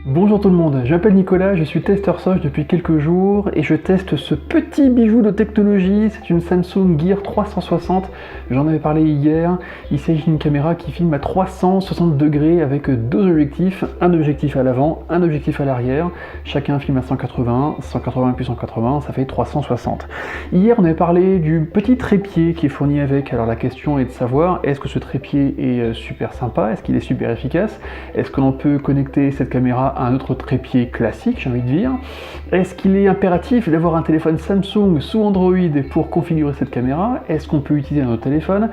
Bonjour tout le monde, je m'appelle Nicolas, je suis testeur Soch depuis quelques jours et je teste ce petit bijou de technologie, c'est une Samsung Gear 360, j'en avais parlé hier, il s'agit d'une caméra qui filme à 360 degrés avec deux objectifs, un objectif à l'avant, un objectif à l'arrière, chacun filme à 180, 180 plus 180, ça fait 360. Hier on avait parlé du petit trépied qui est fourni avec, alors la question est de savoir, est-ce que ce trépied est super sympa, est-ce qu'il est super efficace, est-ce que l'on peut connecter cette caméra à un autre trépied classique, j'ai envie de dire. Est-ce qu'il est impératif d'avoir un téléphone Samsung sous Android pour configurer cette caméra? Est-ce qu'on peut utiliser un autre téléphone?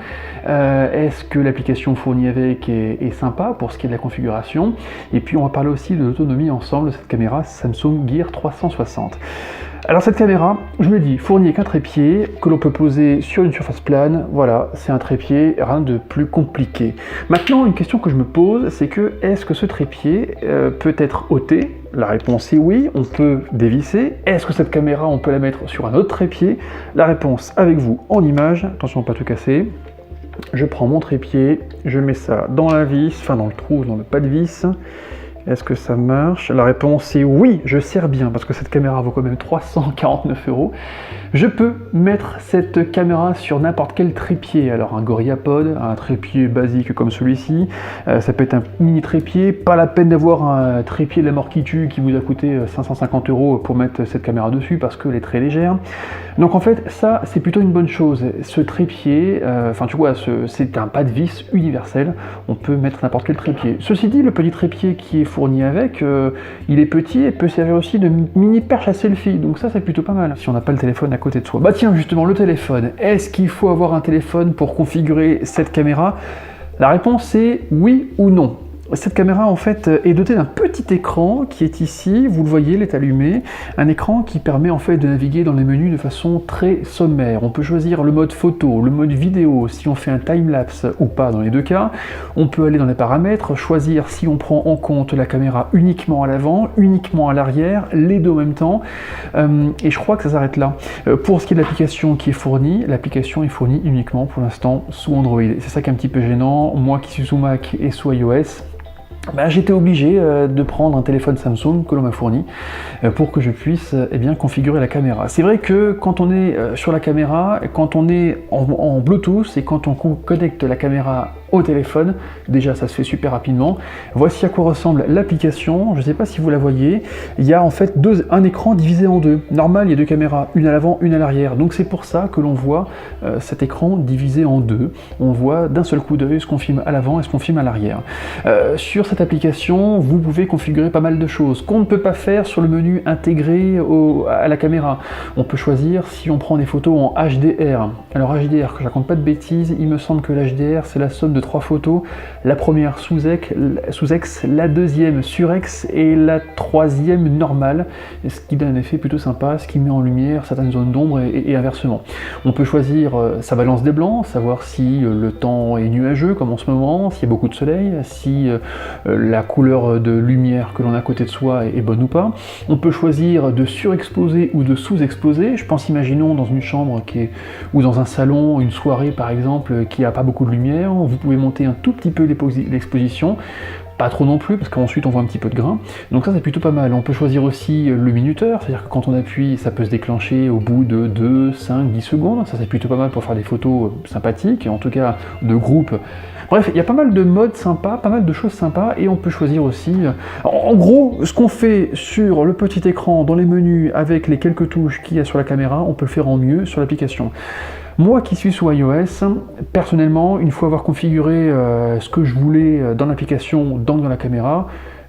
Est-ce que l'application fournie avec est sympa pour ce qui est de la configuration? Et puis on va parler aussi de l'autonomie ensemble de cette caméra Samsung Gear 360. Alors cette caméra, je vous l'ai dit, fournie avec un trépied que l'on peut poser sur une surface plane. Voilà, c'est un trépied, rien de plus compliqué. Maintenant, une question que je me pose, c'est que est-ce que ce trépied peut être ôté? La réponse est oui, on peut dévisser. Est-ce que cette caméra, on peut la mettre sur un autre trépied? La réponse avec vous en image. Attention, pas tout casser. Je prends mon trépied, je mets ça dans la vis, enfin dans le trou, dans le pas de vis. Est-ce que ça marche? La réponse est oui, je sers bien, parce que cette caméra vaut quand même 349 €. Je peux mettre cette caméra sur n'importe quel trépied, alors un GorillaPod, un trépied basique comme celui-ci, ça peut être un mini trépied, pas la peine d'avoir un trépied de la mort qui tue qui vous a coûté 550 € pour mettre cette caméra dessus, parce qu'elle est très légère. Donc en fait, ça c'est plutôt une bonne chose. Ce trépied, enfin tu vois, c'est un pas de vis universel, on peut mettre n'importe quel trépied. Ceci dit, le petit trépied qui est fourni avec, il est petit et peut servir aussi de mini perche à selfie, donc ça c'est plutôt pas mal, si on n'a pas le téléphone à côté de soi. Bah tiens, justement, le téléphone, est-ce qu'il faut avoir un téléphone pour configurer cette caméra? La réponse est oui ou non. Cette caméra en fait est dotée d'un petit écran qui est ici, vous le voyez, il est allumé, un écran qui permet en fait de naviguer dans les menus de façon très sommaire. On peut choisir le mode photo, le mode vidéo, si on fait un timelapse ou pas dans les deux cas. On peut aller dans les paramètres, choisir si on prend en compte la caméra uniquement à l'avant, uniquement à l'arrière, les deux en même temps, et je crois que ça s'arrête là. Pour ce qui est de l'application qui est fournie, l'application est fournie uniquement pour l'instant sous Android. C'est ça qui est un petit peu gênant, moi qui suis sous Mac et sous iOS, j'étais obligé de prendre un téléphone Samsung que l'on m'a fourni pour que je puisse bien configurer la caméra. C'est vrai que quand on est sur la caméra, quand on est en Bluetooth et quand on connecte la caméra au téléphone, déjà ça se fait super rapidement. Voici à quoi ressemble l'application, je ne sais pas si vous la voyez, il y a en fait un écran divisé en deux. Normal, il y a deux caméras, une à l'avant, une à l'arrière, donc c'est pour ça que l'on voit cet écran divisé en deux. On voit d'un seul coup d'œil ce qu'on filme à l'avant et ce qu'on filme à l'arrière. Sur cette application, vous pouvez configurer pas mal de choses qu'on ne peut pas faire sur le menu intégré à la caméra. On peut choisir si on prend des photos en HDR. Alors HDR, que je raconte pas de bêtises, il me semble que l'HDR c'est la somme de 3 photos, la première sous X, la deuxième sur X et la troisième normale, ce qui donne un effet plutôt sympa, ce qui met en lumière certaines zones d'ombre et inversement. On peut choisir sa balance des blancs, savoir si le temps est nuageux comme en ce moment, s'il y a beaucoup de soleil, si la couleur de lumière que l'on a à côté de soi est bonne ou pas. On peut choisir de surexposer ou de sous-exposer. Je pense, imaginons dans une chambre ou dans un salon, une soirée par exemple, qui n'a pas beaucoup de lumière, vous pouvez monter un tout petit peu l'exposition, pas trop non plus, parce qu'ensuite on voit un petit peu de grain. Donc ça c'est plutôt pas mal. On peut choisir aussi le minuteur, c'est-à-dire que quand on appuie, ça peut se déclencher au bout de 2, 5, 10 secondes. Ça c'est plutôt pas mal pour faire des photos sympathiques, en tout cas de groupe. Bref, il y a pas mal de modes sympas, pas mal de choses sympas, et on peut choisir aussi... En gros, ce qu'on fait sur le petit écran, dans les menus, avec les quelques touches qu'il y a sur la caméra, on peut le faire en mieux sur l'application. Moi qui suis sous iOS, personnellement, une fois avoir configuré ce que je voulais dans l'application, dans la caméra,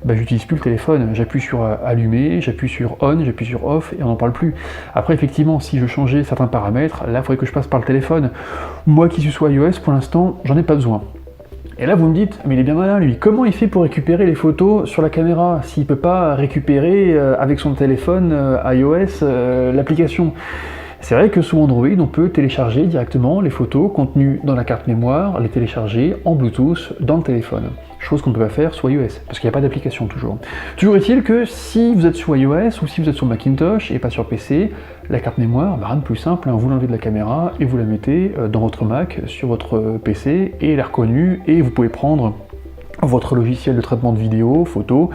j'utilise plus le téléphone, j'appuie sur allumer, j'appuie sur on, j'appuie sur off et on n'en parle plus. Après effectivement, si je changeais certains paramètres, là il faudrait que je passe par le téléphone. Moi qui suis sous iOS, pour l'instant, j'en ai pas besoin. Et là vous me dites, mais il est bien malin lui, comment il fait pour récupérer les photos sur la caméra s'il ne peut pas récupérer avec son téléphone iOS l'application? C'est vrai que sous Android, on peut télécharger directement les photos contenues dans la carte mémoire, les télécharger en Bluetooth dans le téléphone. Chose qu'on ne peut pas faire sous iOS, parce qu'il n'y a pas d'application toujours. Toujours est-il que si vous êtes sur iOS ou si vous êtes sur Macintosh et pas sur PC, la carte mémoire, rien de plus simple, vous l'enlevez de la caméra et vous la mettez dans votre Mac, sur votre PC, et elle est reconnue, et vous pouvez prendre votre logiciel de traitement de vidéo, photo,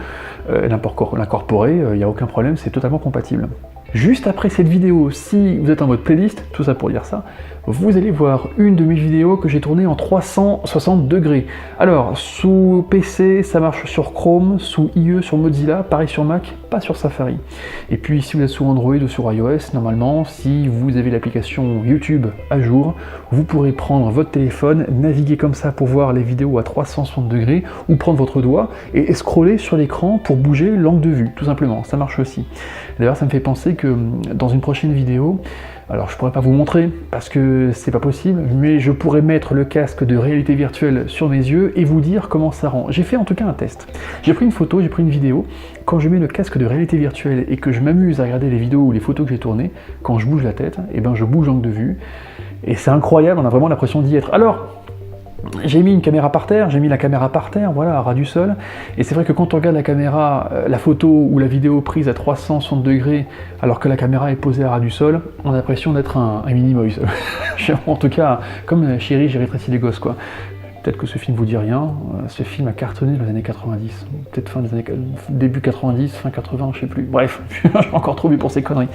l'incorporer, il n'y a aucun problème, c'est totalement compatible. Juste après cette vidéo, si vous êtes en mode playlist, tout ça pour dire ça, vous allez voir une de mes vidéos que j'ai tournée en 360 degrés. Alors, sous PC, ça marche sur Chrome, sous IE sur Mozilla, pareil sur Mac, pas sur Safari. Et puis, si vous êtes sous Android ou sur iOS, normalement, si vous avez l'application YouTube à jour, vous pourrez prendre votre téléphone, naviguer comme ça pour voir les vidéos à 360 degrés, ou prendre votre doigt et scroller sur l'écran pour bouger l'angle de vue, tout simplement, ça marche aussi. D'ailleurs, ça me fait penser que dans une prochaine vidéo, alors je pourrais pas vous montrer parce que c'est pas possible, mais je pourrais mettre le casque de réalité virtuelle sur mes yeux et vous dire comment ça rend. J'ai fait en tout cas un test. J'ai pris une photo, j'ai pris une vidéo. Quand je mets le casque de réalité virtuelle et que je m'amuse à regarder les vidéos ou les photos que j'ai tournées, quand je bouge la tête, et ben je bouge l'angle de vue. Et c'est incroyable, on a vraiment l'impression d'y être. Alors, j'ai mis une caméra par terre, j'ai mis la caméra par terre, voilà, à ras du sol, et c'est vrai que quand on regarde la caméra, la photo ou la vidéo prise à 360 degrés, alors que la caméra est posée à ras du sol, on a l'impression d'être un Minimoys. En tout cas, comme Chérie, j'ai rétréci les gosses, quoi. Peut-être que ce film vous dit rien, ce film a cartonné dans les années 90, peut-être fin des années début 90, fin 80, je sais plus. Bref, j'ai encore trop vu pour ces conneries.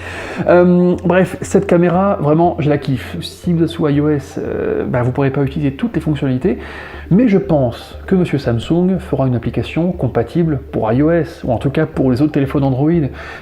Bref, cette caméra, vraiment, je la kiffe. Si vous êtes sous iOS, vous ne pourrez pas utiliser toutes les fonctionnalités, mais je pense que Monsieur Samsung fera une application compatible pour iOS, ou en tout cas pour les autres téléphones Android.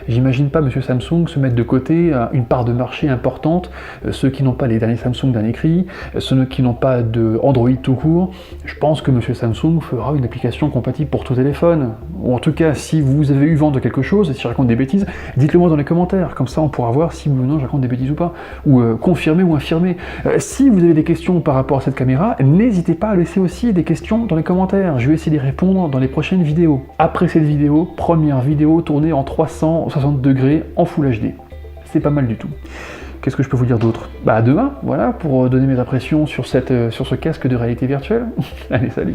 J'imagine pas Monsieur Samsung se mettre de côté une part de marché importante, ceux qui n'ont pas les derniers Samsung dernier cri, ceux qui n'ont pas de Android tout court. Je pense que Monsieur Samsung fera une application compatible pour tout téléphone. Ou en tout cas, si vous avez eu vent de quelque chose, et si je raconte des bêtises, dites-le moi dans les commentaires. Comme ça, on pourra voir si oui ou non je raconte des bêtises ou pas. Ou confirmer ou infirmer. Si vous avez des questions par rapport à cette caméra, n'hésitez pas à laisser aussi des questions dans les commentaires. Je vais essayer d'y répondre dans les prochaines vidéos. Après cette vidéo, première vidéo tournée en 360 degrés en Full HD. C'est pas mal du tout. Qu'est-ce que je peux vous dire d'autre? Bah à demain, voilà, pour donner mes impressions sur ce casque de réalité virtuelle. Allez, salut!